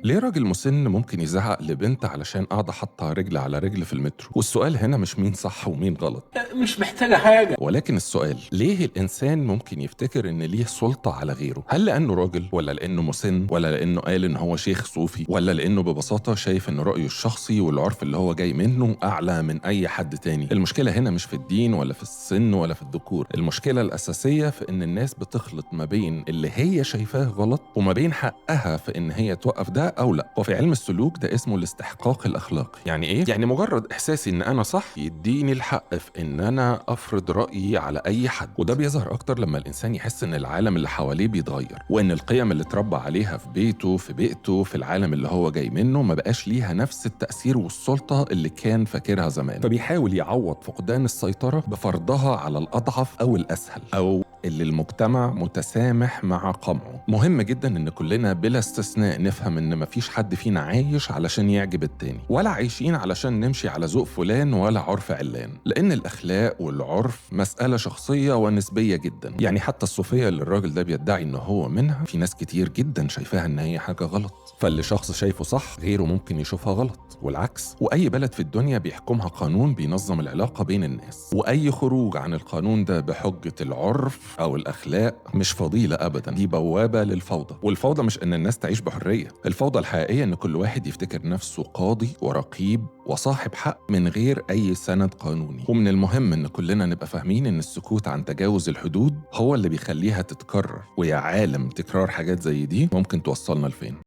ليه راجل مسن ممكن يزعق لبنت علشان قاعدة حاطة رجل على رجل في المترو؟ والسؤال هنا مش مين صح ومين غلط، مش محتاجة حاجة. ولكن السؤال ليه الإنسان ممكن يفتكر إن ليه سلطة على غيره؟ هل لأنه راجل، ولا لأنه مسن، ولا لأنه قال إن هو شيخ صوفي، ولا لأنه ببساطة شايف إن رأيه الشخصي والعرف اللي هو جاي منه أعلى من أي حد تاني؟ المشكلة هنا مش في الدين ولا في السن ولا في الذكور، المشكلة الأساسية في إن الناس بتخلط ما بين اللي هي شايفاه غلط وما بين حقها في إن هي توقف ده أو لا. وفي علم السلوك ده اسمه الاستحقاق الأخلاقي. يعني إيه؟ يعني مجرد إحساسي إن أنا صح يديني الحق في إن أنا أفرض رأيي على أي حد، وده بيظهر أكتر لما الإنسان يحس إن العالم اللي حواليه بيتغير، وإن القيم اللي اتربى عليها في بيته في بيئته في العالم اللي هو جاي منه ما بقاش ليها نفس التأثير والسلطة اللي كان فاكرها زمان، فبيحاول يعوض فقدان السيطرة بفرضها على الأضعف أو الأسهل أو اللي المجتمع متسامح مع قمعه. مهم جدا إن كلنا بلا استثناء نفهم إن مفيش حد فينا عايش علشان يعجب التاني، ولا عايشين علشان نمشي على ذوق فلان ولا عرف علان، لأن الأخلاق والعرف مسألة شخصية ونسبية جدا. يعني حتى الصوفية اللي الراجل ده بيدعي إن هو منها، في ناس كتير جدا شايفاها إن هي حاجة غلط، فاللي شخص شايفه صح غيره ممكن يشوفها غلط، والعكس. وأي بلد في الدنيا بيحكمها قانون بينظم العلاقة بين الناس، وأي خروج عن القانون ده بحجة العرف أو الأخلاق مش فضيلة أبدا، دي بوابة للفوضى. والفوضى مش إن الناس تعيش بحرية، الفوضى الحقيقية إن كل واحد يفتكر نفسه قاضي ورقيب وصاحب حق من غير أي سند قانوني. ومن المهم إن كلنا نبقى فاهمين إن السكوت عن تجاوز الحدود هو اللي بيخليها تتكرر، ويا عالم تكرار حاجات زي دي ممكن توصلنا لفين.